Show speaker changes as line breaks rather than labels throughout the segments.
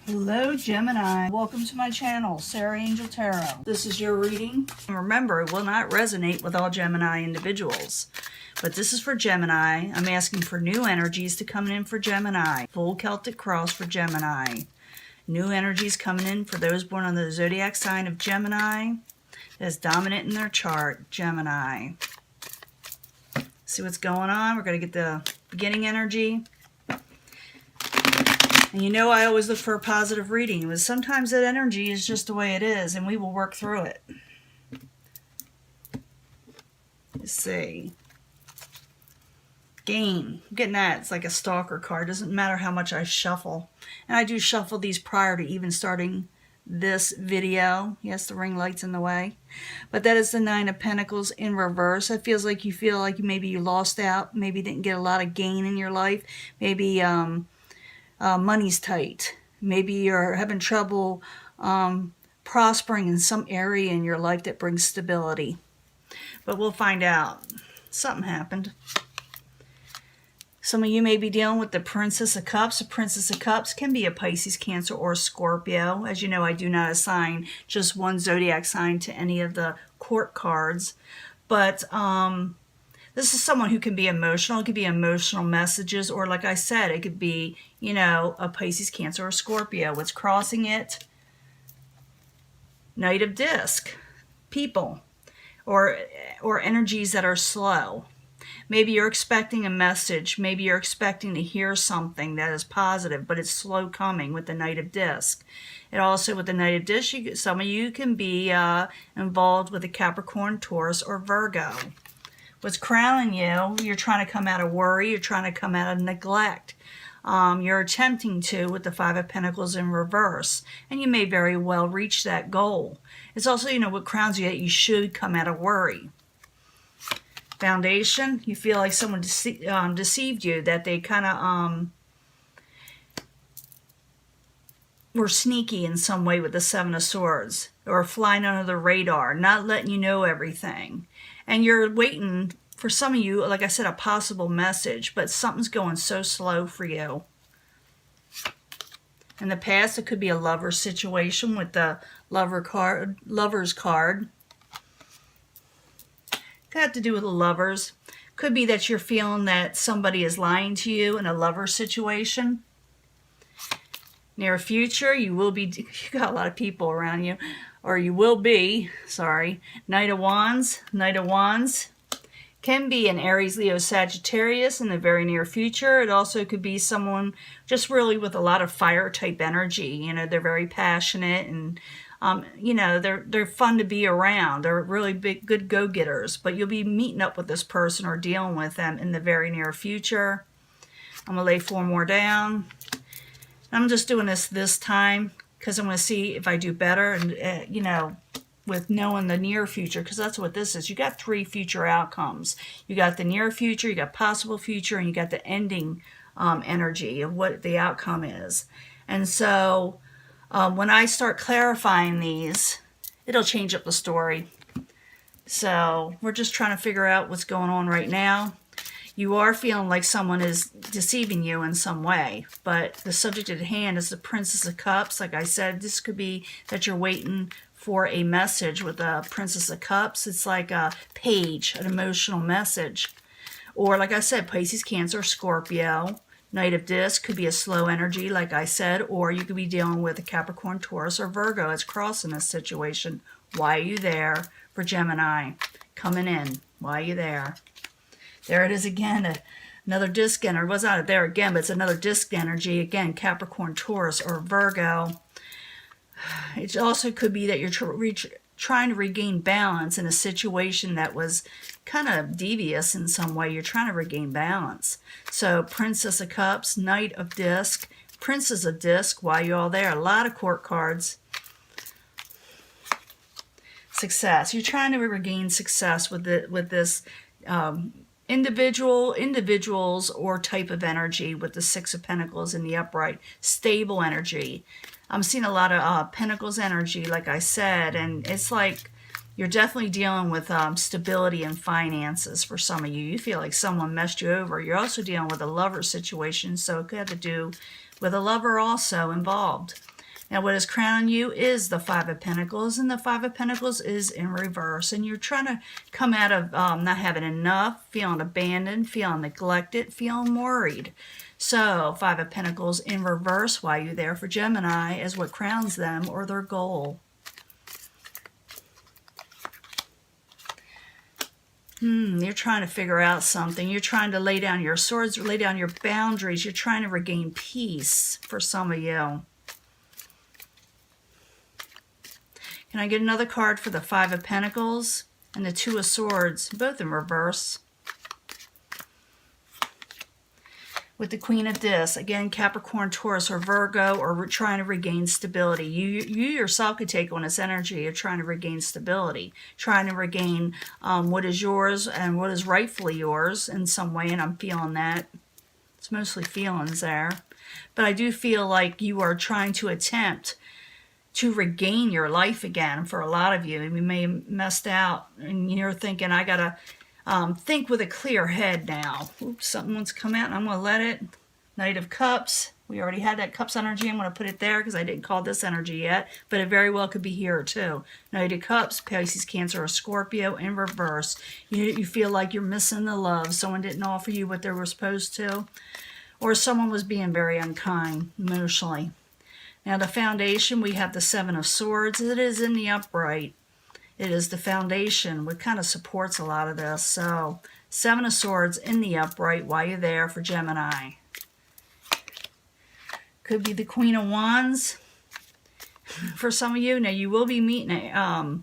Hello Gemini, welcome to my channel, Sarah Angel Tarot. This is your reading. And remember, it will not resonate with all Gemini individuals, but this is for Gemini. I'm asking for new energies to come in for Gemini. Full Celtic cross for Gemini. New energies coming in for those born on the zodiac sign of Gemini that is dominant in their chart, Gemini. See what's going on? We're going to get the beginning energy. And you know I always look for a positive reading, but sometimes that energy is just the way it is, and we will work through it. Let's see. Gain. I'm getting that. It's like a stalker card. Doesn't matter how much I shuffle. And I do shuffle these prior to even starting this video. Yes, the ring light's in the way. But that is the Nine of Pentacles in reverse. It feels like you feel like maybe you lost out. Maybe didn't get a lot of gain in your life. Maybe money's tight. Maybe you're having trouble prospering in some area in your life that brings stability. But we'll find out. Something happened. Some of you may be dealing with the Princess of Cups. The Princess of Cups can be a Pisces, Cancer, or Scorpio. As you know, I do not assign just one zodiac sign to any of the court cards. But this is someone who can be emotional. It could be emotional messages, or like I said, it could be, you know, a Pisces, Cancer, or Scorpio. What's crossing it? Knight of Disc. People. Or energies that are slow. Maybe you're expecting a message. Maybe you're expecting to hear something that is positive, but it's slow coming with the Knight of Disc. And also with the Knight of Disc, some of you can be involved with a Capricorn, Taurus, or Virgo. What's crowning you, you're trying to come out of worry, you're trying to come out of neglect. You're attempting to with the Five of Pentacles in reverse, and you may very well reach that goal. It's also, you know, what crowns you that you should come out of worry. Foundation, you feel like someone deceived you, that they kind of were sneaky in some way with the Seven of Swords, or flying under the radar, not letting you know everything. And you're waiting for some of you, like I said, a possible message, but something's going so slow for you. In the past, it could be a lover situation with the Lover's card. Could have to do with the lovers. Could be that you're feeling that somebody is lying to you in a lover situation. Near future, you will be, you got a lot of people around you, or you will be, sorry. Knight of Wands. Knight of Wands can be an Aries, Leo, Sagittarius in the very near future. It also could be someone just really with a lot of fire type energy. You know, they're very passionate, and you know, they're fun to be around. They're really big, good go-getters. But you'll be meeting up with this person or dealing with them in the very near future. I'm going to lay 4 more down. I'm just doing this time because I'm going to see if I do better, and you know, with knowing the near future, because that's what this is. You got 3 future outcomes. You got the near future, you got possible future, and you got the ending energy of what the outcome is. And so when I start clarifying these, it'll change up the story. So we're just trying to figure out what's going on right now. You are feeling like someone is deceiving you in some way, but the subject at hand is the Princess of Cups. Like I said, this could be that you're waiting for a message with the Princess of Cups. It's like a page, an emotional message. Or like I said, Pisces, Cancer, Scorpio. Knight of Disc could be a slow energy, like I said, or you could be dealing with a Capricorn, Taurus, or Virgo. It's crossing this situation. Why are you there for Gemini? Coming in. Why are you there? There it is again, another disc energy. It was not there again, but it's another disc energy. Again, Capricorn, Taurus, or Virgo. It also could be that you're trying to regain balance in a situation that was kind of devious in some way. You're trying to regain balance. So Princess of Cups, Knight of Disc, Princess of Disc. Why are you all there? A lot of court cards. Success. You're trying to regain success with this individuals or type of energy with the Six of Pentacles in the upright. Stable energy. I'm seeing a lot of Pentacles energy, like I said, and it's like you're definitely dealing with stability and finances for some of you. You feel like someone messed you over. You're also dealing with a lover situation, so it could have to do with a lover also involved. Now what is crowning you is the Five of Pentacles, and the Five of Pentacles is in reverse, and you're trying to come out of not having enough, feeling abandoned, feeling neglected, feeling worried. So Five of Pentacles in reverse while you're there for Gemini is what crowns them or their goal. You're trying to figure out something. You're trying to lay down your swords, lay down your boundaries. You're trying to regain peace for some of you. Can I get another card for the Five of Pentacles and the Two of Swords, both in reverse? With the Queen of Discs, again, Capricorn, Taurus, or Virgo, or trying to regain stability. You yourself could take on this energy of trying to regain stability, trying to regain what is yours and what is rightfully yours in some way, and I'm feeling that. It's mostly feelings there. But I do feel like you are trying to attempt to regain your life again for a lot of you. And you may have messed out, and you're thinking, I got to think with a clear head now. Oops, something wants to come out and I'm going to let it. Knight of Cups. We already had that Cups energy. I'm going to put it there because I didn't call this energy yet, but it very well could be here too. Knight of Cups, Pisces, Cancer, or Scorpio in reverse. You feel like you're missing the love. Someone didn't offer you what they were supposed to, or someone was being very unkind emotionally. Now the foundation, we have the Seven of Swords. It is in the upright. It is the foundation, which kind of supports a lot of this. So, Seven of Swords in the upright while you're there for Gemini. Could be the Queen of Wands for some of you. Now, you will be meeting a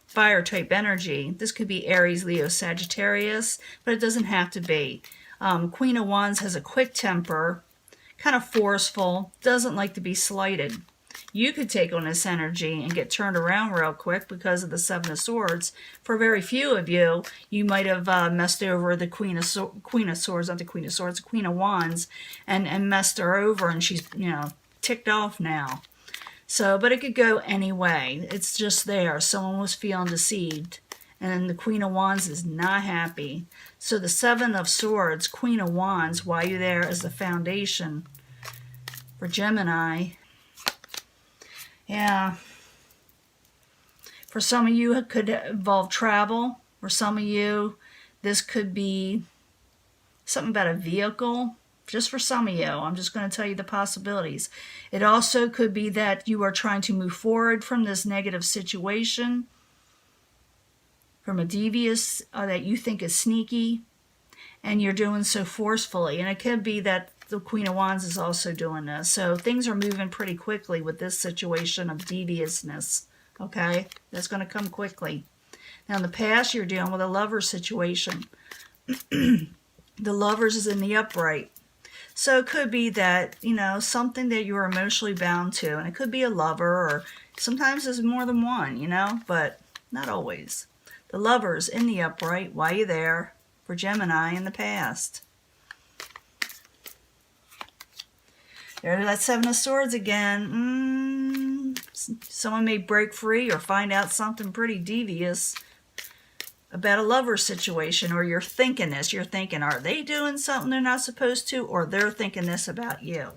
fire type energy. This could be Aries, Leo, Sagittarius, but it doesn't have to be. Queen of Wands has a quick temper, kind of forceful, doesn't like to be slighted. You could take on this energy and get turned around real quick because of the Seven of Swords. For very few of you, you might have messed over the Queen of Swords, not the Queen of Swords, the Queen of Wands, and messed her over, and she's, ticked off now. So, but it could go any way. It's just there. Someone was feeling deceived, and the Queen of Wands is not happy. So the Seven of Swords, Queen of Wands, while you're there as the foundation for Gemini. Yeah. For some of you, it could involve travel. For some of you, this could be something about a vehicle. Just for some of you, I'm just going to tell you the possibilities. It also could be that you are trying to move forward from this negative situation, from a devious that you think is sneaky, and you're doing so forcefully. And it could be that the Queen of Wands is also doing this. So things are moving pretty quickly with this situation of deviousness. Okay? That's going to come quickly. Now in the past, you're dealing with a lover situation. The Lovers is in the upright. So it could be that, something that you're emotionally bound to. And it could be a lover, or sometimes there's more than one, but not always. The Lovers in the upright while you're there for Gemini in the past. There's that Seven of Swords again. Someone may break free or find out something pretty devious about a lover situation, or you're thinking this. You're thinking, are they doing something they're not supposed to, or they're thinking this about you?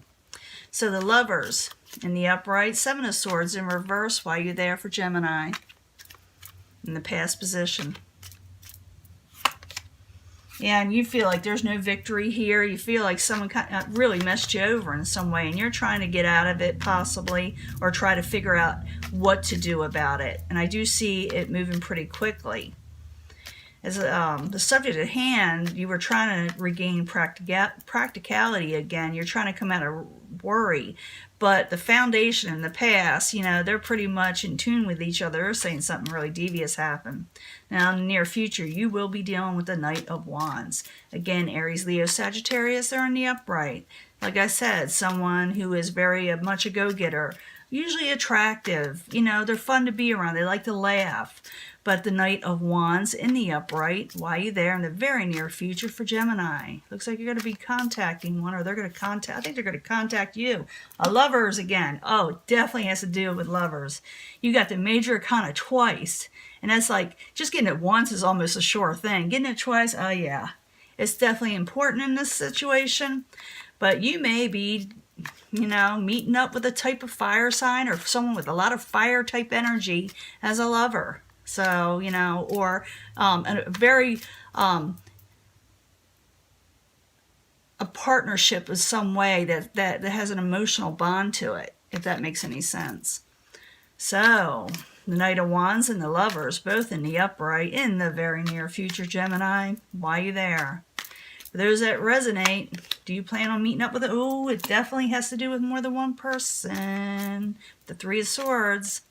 So the Lovers in the upright, Seven of Swords in reverse while you're there for Gemini in the past position. Yeah, and you feel like there's no victory here. You feel like someone really messed you over in some way, and you're trying to get out of it possibly, or try to figure out what to do about it. And I do see it moving pretty quickly. As the subject at hand, you were trying to regain practicality again. You're trying to come out of worry. But the foundation in the past, they're pretty much in tune with each other. They're saying something really devious happened. Now, in the near future, you will be dealing with the Knight of Wands. Again, Aries, Leo, Sagittarius, they're in the upright. Like I said, someone who is very much a go-getter, usually attractive. They're fun to be around. They like to laugh. But the Knight of Wands in the upright, while you're there in the very near future for Gemini. Looks like you're going to be contacting one, or they're going to contact, I think they're going to contact you. Lovers again. Oh, it definitely has to do with lovers. You got the Major Arcana twice. And that's like, just getting it once is almost a sure thing. Getting it twice, oh yeah. It's definitely important in this situation. But you may be you know, meeting up with a type of fire sign or someone with a lot of fire type energy as a lover. So, you know, or a very, a partnership in some way that has an emotional bond to it, if that makes any sense. So, the Knight of Wands and the Lovers, both in the upright in the very near future, Gemini. Why are you there? For those that resonate, do you plan on meeting up with it? Oh, it definitely has to do with more than one person. The Three of Swords.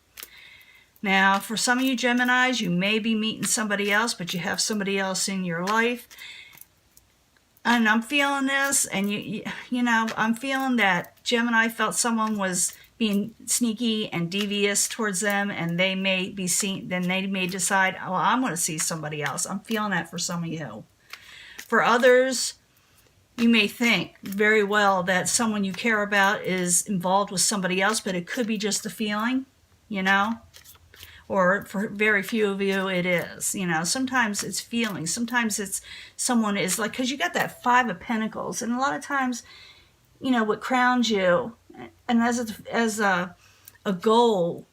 Now, for some of you Geminis, you may be meeting somebody else, but you have somebody else in your life. And I'm feeling this, and you know, I'm feeling that Gemini felt someone was being sneaky and devious towards them, and they may be seen, then they may decide, oh, I'm going to see somebody else. I'm feeling that for some of you. For others, you may think very well that someone you care about is involved with somebody else, but it could be just a feeling, you know? Or for very few of you, it is. You know, sometimes it's feelings. Sometimes it's someone is like, because you got that Five of Pentacles, and a lot of times, you know, what crowns you, and as a goal,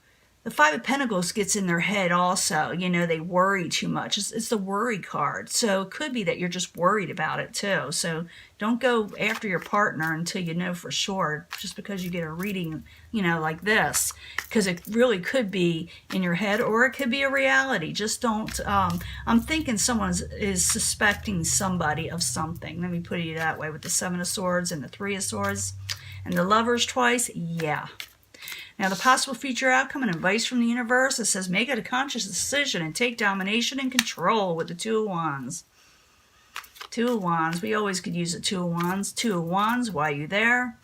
the Five of Pentacles gets in their head also. You know, they worry too much. It's the worry card. So it could be that you're just worried about it too. So don't go after your partner until you know for sure, just because you get a reading, you know, like this. Because it really could be in your head, or it could be a reality. Just don't, I'm thinking someone is suspecting somebody of something. Let me put it that way, with the Seven of Swords and the Three of Swords. And the Lovers twice, yeah. Now, the possible future outcome and advice from the universe, it says, make a conscious decision and take domination and control with the Two of Wands. Two of Wands. We always could use the Two of Wands. Two of Wands, why are you there?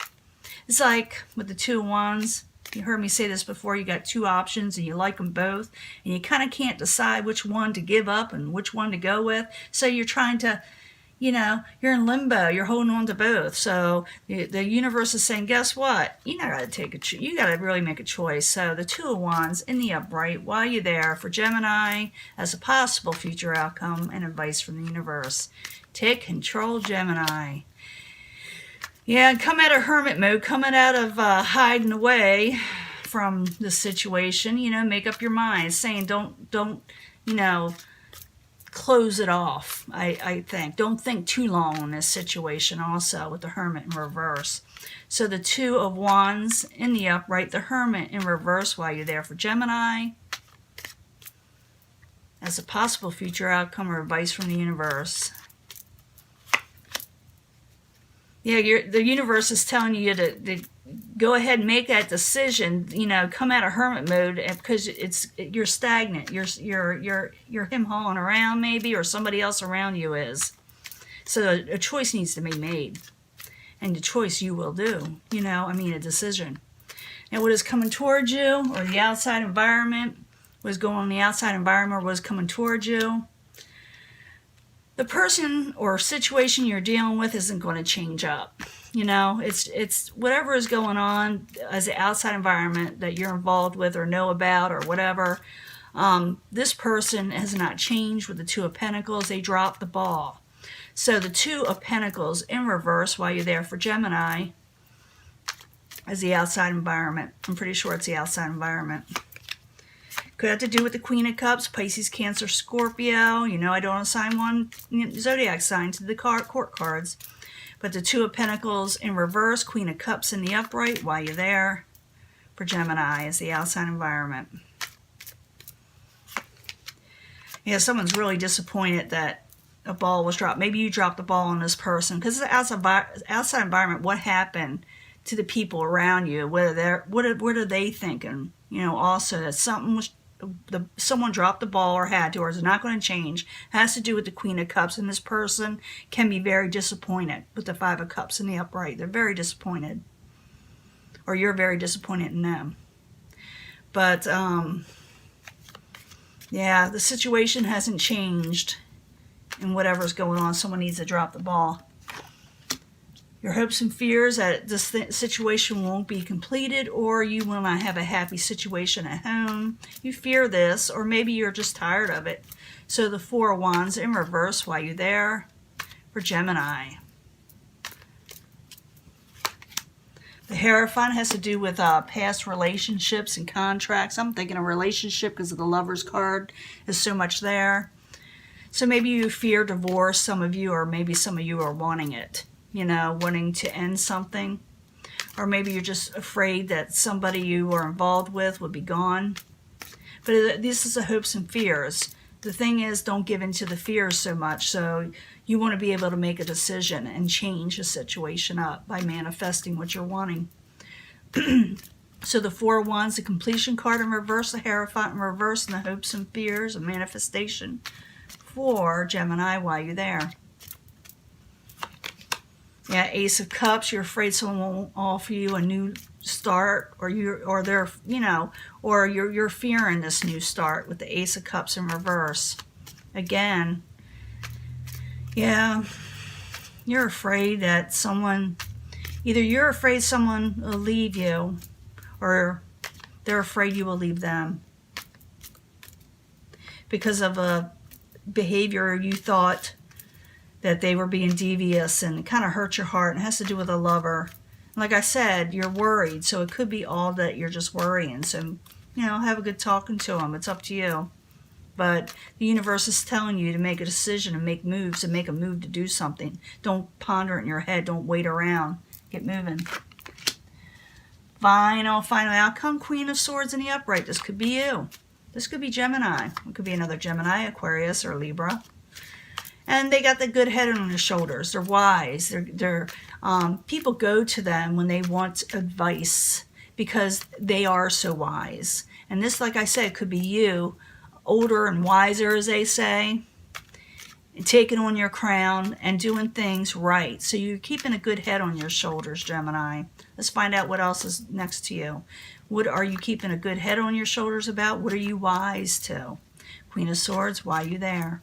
It's like with the Two of Wands, you heard me say this before, you got two options and you like them both, and you kind of can't decide which one to give up and which one to go with. So you're trying to, you know, you're in limbo. You're holding on to both. So the universe is saying, guess what? You got to you got to really make a choice. So the Two of Wands in the upright, why are you there? For Gemini, as a possible future outcome and advice from the universe. Take control, Gemini. Yeah, come out of hermit mode, coming out of hiding away from the situation. You know, make up your mind. Saying don't, you know, close it off, I think. Don't think too long on this situation also with the Hermit in reverse. So the Two of Wands in the upright, the Hermit in reverse while you're there for Gemini. As a possible future outcome or advice from the universe. Yeah, the universe is telling you to go ahead and make that decision. You know, come out of hermit mode, because you're stagnant. You're him hauling around maybe, or somebody else around you is. So a choice needs to be made, and the choice you will do. You know, I mean, a decision. Now, what is coming towards you, or the outside environment? What is going on in the outside environment, or what is coming towards you? The person or situation you're dealing with isn't going to change up. You know, it's whatever is going on as the outside environment that you're involved with or know about or whatever. This person has not changed with the Two of Pentacles. They dropped the ball. So the Two of Pentacles in reverse while you're there for Gemini is the outside environment. I'm pretty sure it's the outside environment. Could have to do with the Queen of Cups, Pisces, Cancer, Scorpio. You know, I don't assign one zodiac sign to the court cards. But the Two of Pentacles in reverse, Queen of Cups in the upright while you're there for Gemini is the outside environment. Yeah, someone's really disappointed that a ball was dropped. Maybe you dropped the ball on this person. Because the outside environment, what happened to the people around you? What are they thinking? You know, also that someone dropped the ball or had to, or is not going to change. It has to do with the Queen of Cups, and this person can be very disappointed with the Five of Cups in the upright. They're very disappointed, or you're very disappointed in them. But yeah, the situation hasn't changed, and whatever's going on, someone needs to drop the ball. Your hopes and fears that this situation won't be completed, or you will not have a happy situation at home. You fear this, or maybe you're just tired of it. So the Four of Wands in reverse while you're there for Gemini. The Hierophant has to do with past relationships and contracts. I'm thinking a relationship because of the Lover's card is so much there. So maybe you fear divorce, some of you, or maybe some of you are wanting it, you know, wanting to end something. Or maybe you're just afraid that somebody you are involved with will be gone. But this is the hopes and fears. The thing is, don't give in to the fears so much. So you want to be able to make a decision and change the situation up by manifesting what you're wanting. So the Four of Wands, the completion card in reverse, the Hierophant in reverse, and the hopes and fears of manifestation for Gemini while you're there. Yeah, Ace of Cups, you're afraid someone won't offer you a new start, or they're, you know, or you're fearing this new start with the Ace of Cups in reverse. Again, yeah, you're afraid that someone, either you're afraid someone will leave you, or they're afraid you will leave them because of a behavior you thought that they were being devious, and it kind of hurt your heart. It has to do with a lover. Like I said, you're worried, so it could be all that you're just worrying. So, you know, have a good talking to them. It's up to you. But the universe is telling you to make a decision and make moves, and make a move to do something. Don't ponder it in your head. Don't wait around. Get moving. Final outcome, Queen of Swords in the upright. This could be you. This could be Gemini. It could be another Gemini, Aquarius, or Libra. And they got the good head on their shoulders. They're wise. People go to them when they want advice because they are so wise. And this, like I said, could be you, older and wiser, as they say, and taking on your crown and doing things right. So you're keeping a good head on your shoulders, Gemini. Let's find out what else is next to you. What are you keeping a good head on your shoulders about? What are you wise to? Queen of Swords, why are you there?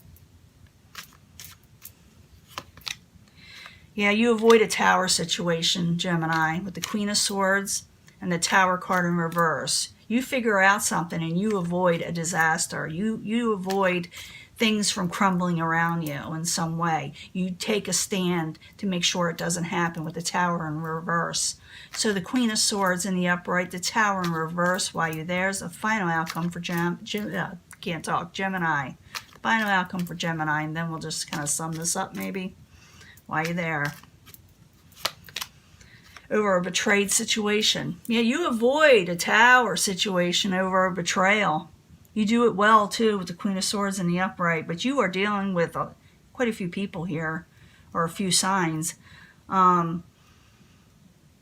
Yeah, you avoid a tower situation, Gemini, with the Queen of Swords and the Tower card in reverse. You figure out something and you avoid a disaster. You avoid things from crumbling around you in some way. You take a stand to make sure it doesn't happen with the Tower in reverse. So the Queen of Swords in the upright, the Tower in reverse, while you're there is the final outcome for Gemini. Final outcome for Gemini, and then we'll just kind of sum this up maybe while you're there. Over a betrayed situation. Yeah, you avoid a Tower situation over a betrayal. You do it well, too, with the Queen of Swords in the upright, but you are dealing with quite a few people here, or a few signs.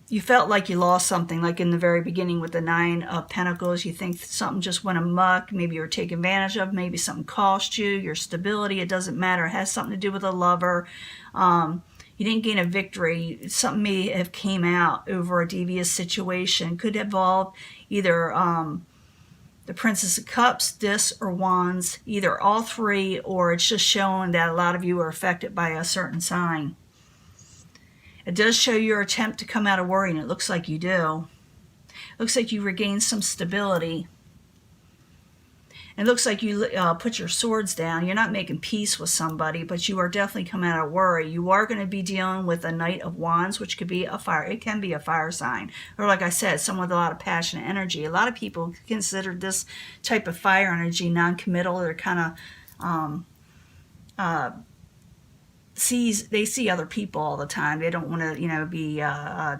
You felt like you lost something, like in the very beginning with the Nine of Pentacles. You think something just went amok. Maybe you were taken advantage of. Maybe something cost you, your stability. It doesn't matter. It has something to do with a lover. You didn't gain a victory. Something may have came out over a devious situation. Could involve either the Princess of Cups, Discs, or Wands. Either all three, or it's just showing that a lot of you are affected by a certain sign. It does show your attempt to come out of worry, and it looks like you do. It looks like you regained some stability. It looks like you put your swords down. You're not making peace with somebody, but you are definitely coming out of worry. You are going to be dealing with a Knight of Wands, which could be a fire. It can be a fire sign. Or like I said, someone with a lot of passionate energy. A lot of people consider this type of fire energy non-committal. They're kind of... they see other people all the time. They don't want to, be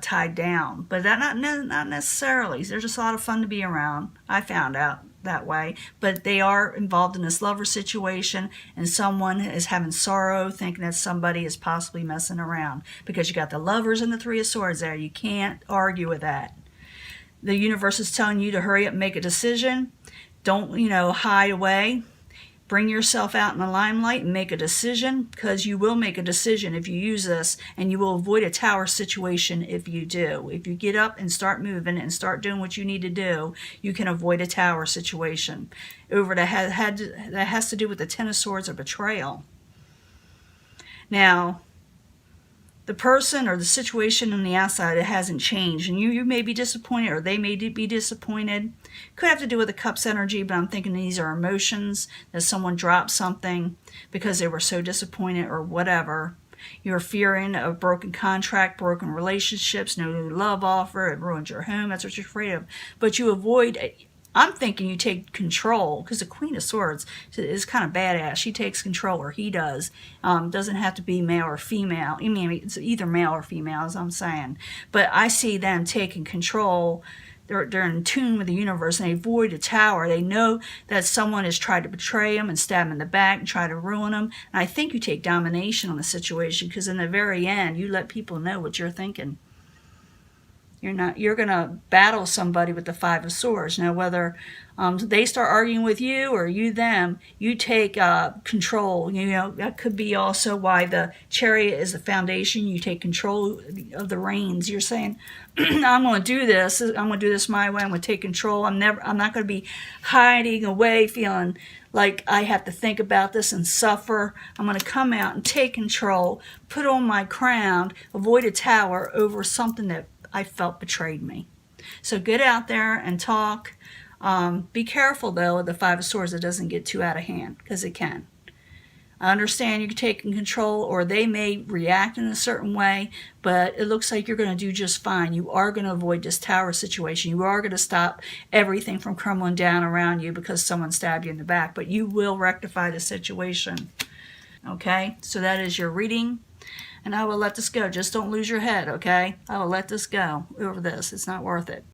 tied down. But that not necessarily. They're just a lot of fun to be around. I found out that way. But they are involved in this lover situation, and someone is having sorrow, thinking that somebody is possibly messing around. Because you got the Lovers and the Three of Swords there. You can't argue with that. The universe is telling you to hurry up and make a decision. Don't, hide away. Bring yourself out in the limelight and make a decision, because you will make a decision if you use this, and you will avoid a Tower situation if you do. If you get up and start moving and start doing what you need to do, you can avoid a Tower situation. That has to do with the Ten of Swords or betrayal. Now, the person or the situation on the outside, it hasn't changed, and you may be disappointed, or they may be disappointed. Could have to do with the Cups energy, but I'm thinking these are emotions, that someone dropped something because they were so disappointed or whatever. You're fearing a broken contract, broken relationships, no new love offer, it ruins your home. That's what you're afraid of. But you avoid, I'm thinking you take control, because the Queen of Swords is kind of badass. She takes control, or he does. Doesn't have to be male or female. I mean, it's either male or female, as I'm saying. But I see them taking control. They're in tune with the universe, and they avoid a tower. They know that someone has tried to betray them and stab them in the back and try to ruin them. And I think you take domination on the situation, because in the very end, you let people know what you're thinking. You're going to battle somebody with the Five of Swords. Now, whether they start arguing with you or you them, you take control. That could be also why the Chariot is the foundation. You take control of the reins. You're saying, I'm going to do this. I'm going to do this my way. I'm going to take control. I'm not going to be hiding away feeling like I have to think about this and suffer. I'm going to come out and take control, put on my crown, avoid a tower over something that I felt betrayed me. So get out there and talk. Be careful, though, of the Five of Swords. It doesn't get too out of hand, because it can. I understand you're taking control, or they may react in a certain way, but it looks like you're going to do just fine. You are going to avoid this tower situation. You are going to stop everything from crumbling down around you because someone stabbed you in the back, but you will rectify the situation. Okay? So that is your reading. And I will let this go. Just don't lose your head, okay? I will let this go over this. It's not worth it.